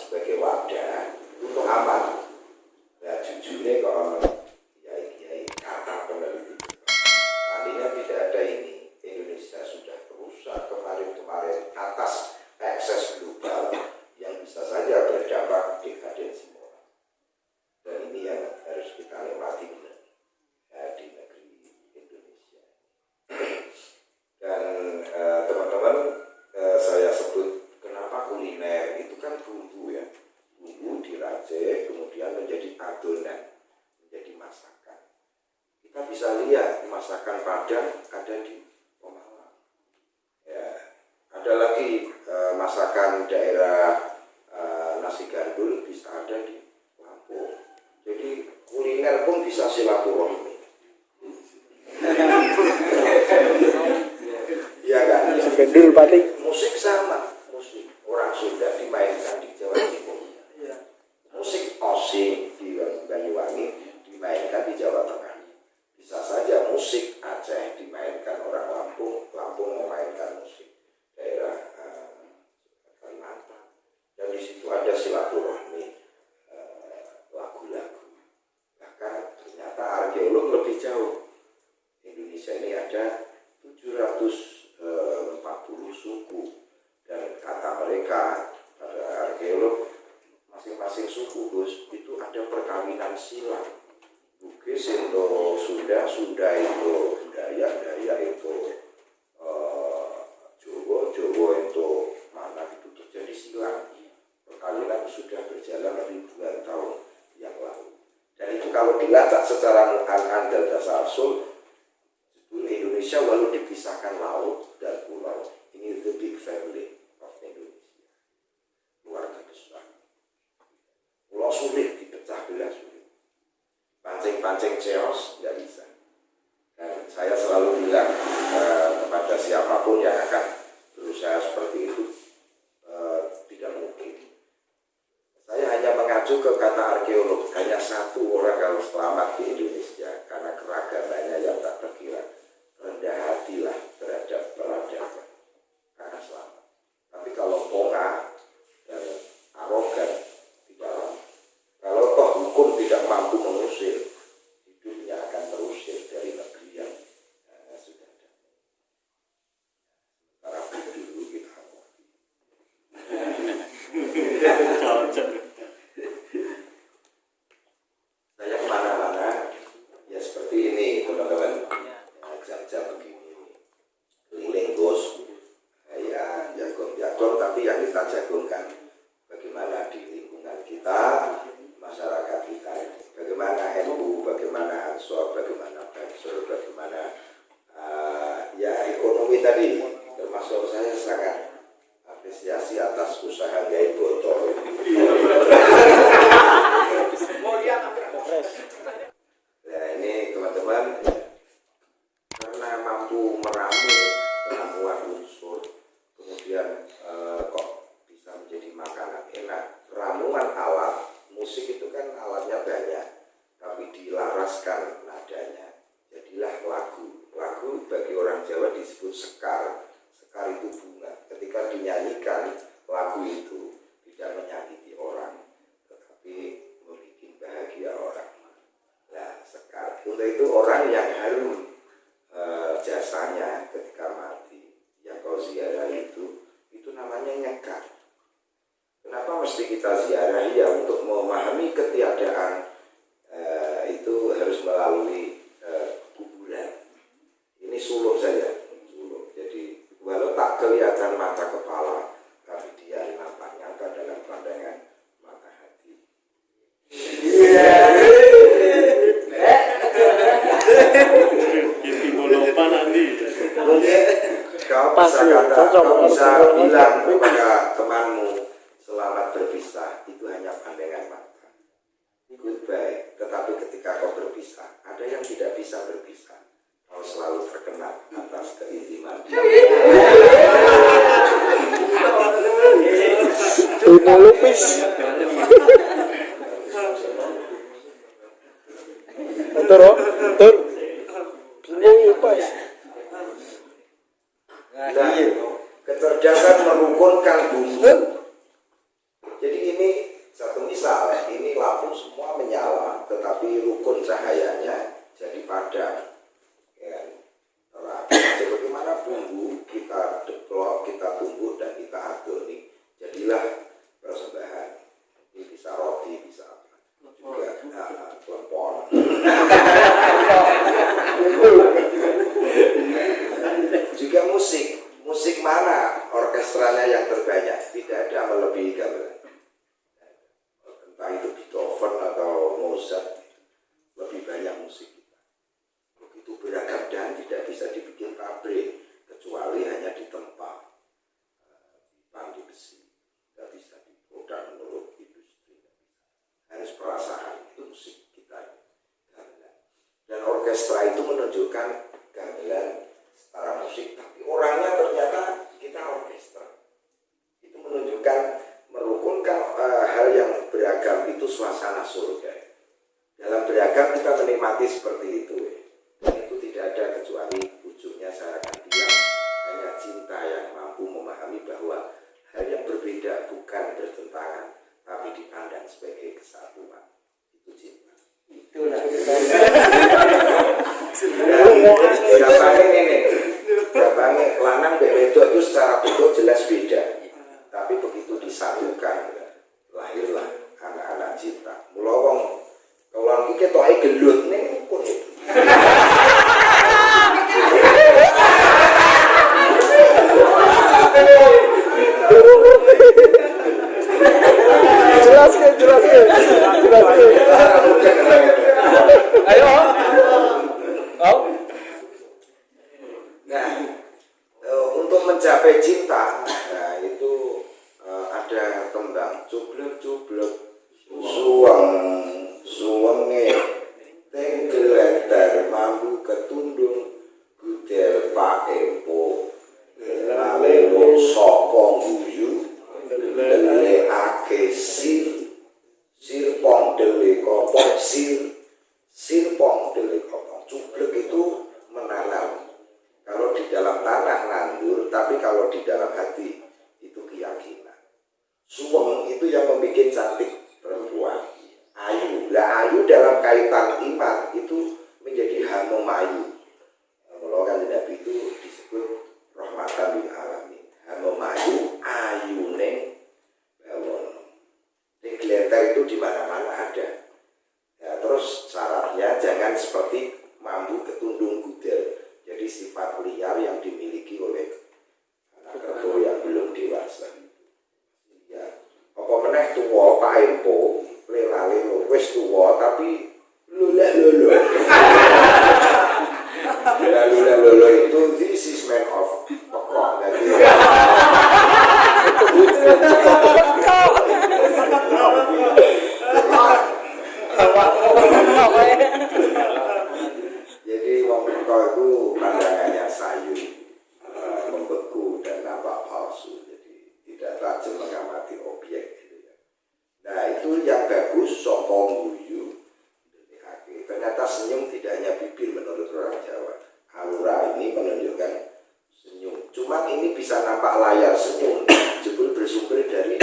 sebagai wadah untuk aman. Nah, jujurnya kalau kiai-kiai kata peneliti, artinya tidak ada ini. Indonesia sudah berusaha kemarin-kemarin atas ekses global yang bisa saja berdampak dekadensi moral. Dan ini yang harus kita nikmati di negeri Indonesia. Dan teman-teman, saya sebut kenapa kuliner itu kan bumbu ya, bumbu diracik kemudian menjadi adonan, menjadi masakan. Kita bisa lihat masakan Padang ada di Pemalang. Ya, ada lagi masakan daerah nasi gandul bisa ada di Lampung. Jadi kuliner pun bisa silaturahmi. Iya kan? Gandul pati. Musik sama, musik orang Sunda dimainkan di Jawa Timur. Musik Osing di Banyuwangi dimainkan di Jawa Tengah. Bisa saja musik Aceh dimainkan orang Lampung, Lampung memainkan musik daerah Kalimantan. Dan di situ ada silaturahmi lagu-lagu. Bahkan ternyata arkeolog lebih jauh. Indonesia ini ada 740 suku, dan kata mereka pada arkeolog masing-masing suku itu ada perkawinan silang. Bugis itu Sunda, Sunda itu Dayak, Dayak itu Jawa, Jawa itu mana itu terjadi silang. Perkawinan sudah berjalan ribuan tahun yang lalu. Dan itu kalau dilacak secara mu'an dan dasar sul, Indonesia walau dipisahkan laut dan pulau, ini the big family of Indonesia, keluarga besar. Pulau sulit dipecah belah, sulit. Pancing-pancing ceos nggak bisa. Dan saya selalu bilang kepada siapapun yang akan berusaha seperti itu, tidak mungkin. Saya hanya mengacu ke kata arkeolog, hanya satu orang kalau selamat di Indonesia karena keragamannya yang tak terkira. Rendah hatilah terhadap peradaban karena selamat. Tapi kalau pongah dan arogan tidak lama. Kalau toh hukum tidak mampu mengusir, hidupnya akan terusir dari negeri yang sudah ada. Sementara dulu kita hati. Saya kemana-mana ya seperti ini teman-teman. Jam-jam begini keliling bos ya jagung-jagung, tapi yang kita jagungkan bagaimana di lingkungan kita, masyarakat kita, bagaimana NU, bagaimana Ansor, bagaimana Bansur, bagaimana ya ekonomi tadi, termasuk saya sangat apresiasi atas usaha gaya botol. Ya ini teman-teman, karena mampu ramuan unsur, kemudian kok bisa menjadi makanan enak. Ramuan alat musik itu kan alatnya banyak, tapi dilaraskan nadanya, jadilah lagu. Lagu bagi orang Jawa disebut sekar. Sekar itu bunga. Ketika dinyanyikan, lagu itu tidak menyakiti orang, tetapi membuat bahagia orang. Nah, sekar untuk itu orang yang harum jasanya ketika mati, yang kau ziarah itu namanya nyekar. Kenapa mesti kita ziarah? Ya untuk memahami ketiadaan itu harus melalui kuburan. Ini suluk saja, suluk. Jadi walau tak kelihatan mata kepala, tapi dia nampak nyata dalam pandangan mata hati. Kau bisa bilang kepada temanmu selamat berpisah, itu hanya pandangan mata. Goodbye. Tetapi ketika kau berpisah, ada yang tidak bisa berpisah. Kau selalu terkenal atas keintiman. Dunia lupis. Betul. Bingung lupis. Nah, kecerdasan merukunkan bumbu. Jadi ini satu misal, ini lampu semua menyala, tetapi rukun cahayanya jadi padam. Ya, terang. Sebagaimana bumbu kita deplok, kita tumbuk dan kita adoni, jadilah persembahan. Ini bisa roti, bisa apa? Juga klepon. Juga musik mana orkestranya yang terbanyak? Tidak ada melebihi gamelan. Entah itu Beethoven atau Mozart, lebih banyak musik kita. Begitu beragam dan tidak bisa dibikin pabrik kecuali hanya di tempat di besi, tidak bisa diproduk menurut industri. Harus perasaan, itu musik kita gamelan. Dan orkestra itu menunjukkan gamelan secara musik, tapi orangnya ternyata kita orkestra. Itu menunjukkan merukunkan hal yang beragam itu suasana surga. Dalam beragam kita menikmati seperti itu. Dan itu tidak ada kecuali ujungnya saya akan bilang hanya cinta yang mampu memahami bahwa hal yang berbeda bukan bertentangan, tapi dipandang sebagai kesatuan. Itu cinta. Itulah. Gampangnya ini, gampangnya lanang wedok itu secara bentuk jelas beda, tapi begitu disatukan lahirlah anak-anak cinta. Mula wong kalau iki ketoke gelut ning pun itu. Jelaskan. Ayo. Nah, untuk mencapai cinta, nah itu ada tembang cublek suwenge tenggeleter mambu ketundung gudel pak empo lalelo sopong guyu dele ake sirpong dele kopong sirpong dele kopong. Cublek itu menanam. Kalau di dalam tanah nganggur, tapi kalau di dalam hati itu keyakinan. Suweng itu yang membuat cantik perempuan. Ayu. Lah ayu dalam kaitan iman itu menjadi hanomayu. Kalau kan Nabi itu disebut rahmatan lil alamin. Hanomayu ayune bawon. Gleter itu di mana-mana ada. Ya, terus syaratnya jangan seperti mambu ketundung gudel. Jadi sifat liar yang dimiliki oleh anak ketua yang belum dewasa. Ya, apa meneh tuwa Pak Empo, lelale wis tuwa tapi lula. Lula itu this is man of pokok. Jadi wong pekok itu pandangannya sayu, membeku dan nampak palsu, jadi tidak tajam mengamati objek gitu ya. Nah itu yang bagus sopong guyu. Ternyata senyum tidak hanya bibir menurut orang Jawa. Aura ini menunjukkan senyum. Cuma ini bisa nampak layar senyum, jebul bersumber dari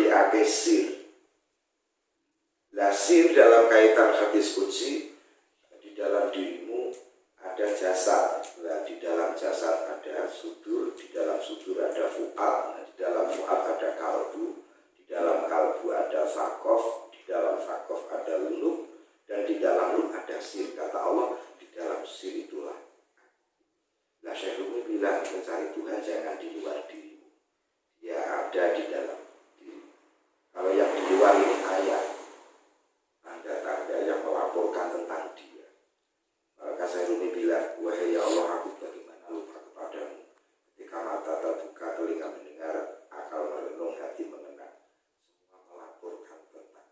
ake sir. Lah sir dalam kaitan hadis qudsi, di dalam dirimu ada jasad, nah, di dalam jasad ada sudur, di dalam sudur ada fuad, di dalam fuad ada kalbu, di dalam kalbu ada sakof, di dalam sakof ada lulub, dan di dalam lulub ada sir. Kata Allah, di dalam sir itulah. Nah Syekh Rumi bilang mencari Tuhan jangan di luar dirimu, ya ada di dalam diri. Kalau yang di luar ini ayat, tanda-tanda yang melaporkan tentang dia. Maka Syekh Rumi bilang, wahai ya Allah, aku bagaimana lupa kepadamu ketika mata terbuka, telinga mendengar, akal merenung, hati mengenang, semua melaporkan tentang.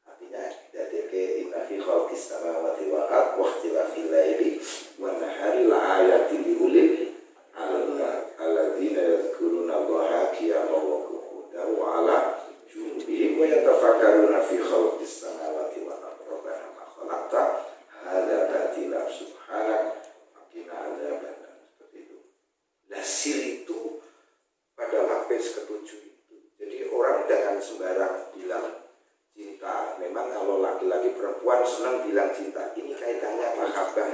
Artinya dari ke inna fi khalqis samawati wal ardh wa ikhtilafil laili wan nahari la ayatin li ulil albab alladzina yadhkuruna Allaha qiyaman wa qu'udan wa 'ala junubihim wa yatafakkaruna fi khalqis samawati wal ardh rabbana ma khalaqta hadza batila subhanak qina adzabannar. Seperti itu. Nah sir itu pada lapis ketujuh itu. Jadi orang sembarang bilang cinta. Memang kalau laki-laki perempuan senang bilang cinta, ini kaitannya mahabbah.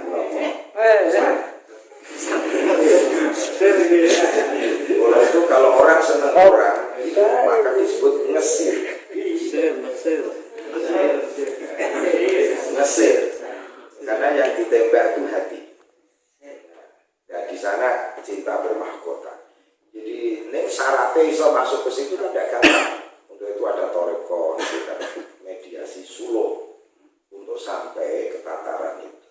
Oleh itu kalau orang senang orang itu maka disebut ngesir. Ngesir. Karena yang ditembak itu hati. Ya di sana cinta bermahkota. Jadi nek syaratnya iso masuk ke situ kan tidak gampang. Untuk itu ada toreko, ada mediasi sulh untuk sampai ke tataran itu.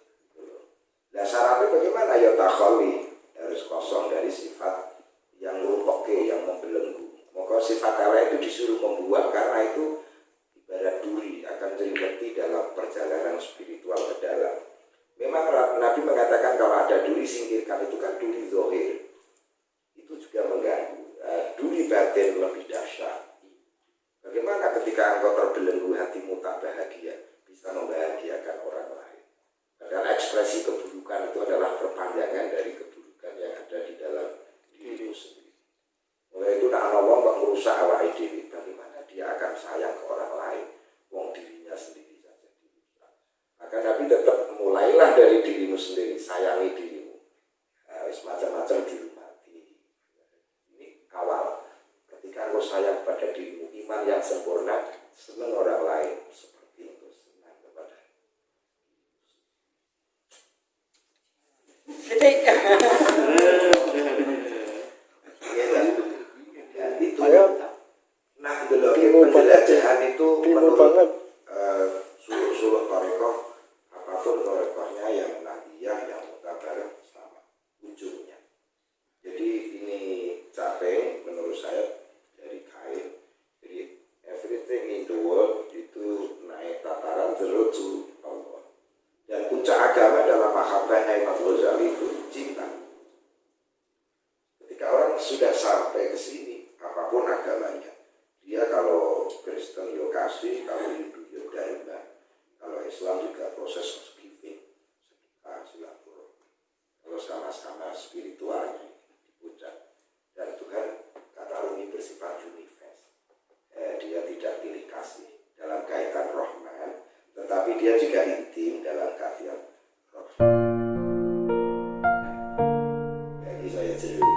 Nah syaratnya bagaimana? Ya takholi, harus kosong dari sifat yang merupoke, yang membelenggu. Maka sifat Allah itu disuruh membuang karena itu ibarat duri akan terlibat dalam perjalanan spiritual ke dalam. Memang Nabi mengatakan kalau ada duri singkirkan, itu kan duri zahir. Itu juga mengganggu. Duri batin lebih dahsyat. Bagaimana ketika engkau terbelenggu hatimu tak bahagia, bisa membahagiakan orang lain? Karena ekspresi keburukan itu adalah perpanjangan dari keburukan yang ada di dalam dirimu sendiri. Mulai itu nak wong kok merusak awake dhewe, bagaimana dia akan sayang ke orang lain? Wong dirinya sendiri saja dirusak. Maka Nabi tetap mulailah dari dirimu sendiri, sayangi dirimu. Macam-macam dihormati. Ini awal. Ketika engkau sayang pada dirimu, iman yang sempurna, senang orang lain seperti engkau senang kepada. Ya, itu. Nah, dulu penjelajahan itu menurut suluk-suluk tarekoh, apapun tarekohnya yang nahdiyah, yang mutabarak sama ujungnya. Jadi ini capek menurut saya dari kain. Jadi everything in the world itu naik tataran teruju Allah. Dan puncak agama dalam mahabbahnya Imam Ghazali itu cinta. Ketika orang sudah sampai ke sini, apapun agamanya, dia kalau Kristen yo kasih, kalau Hindu yo daima, kalau Islam juga proses giving, sedekah, silaturahmi. Kalau sama-sama spiritualnya di puncak. Dan Tuhan kata Rumi bersifat universal. Dia tidak pilih kasih dalam kaitan Rahman, tetapi dia juga intim dalam kaitan Rahman. Jadi saya jeluh.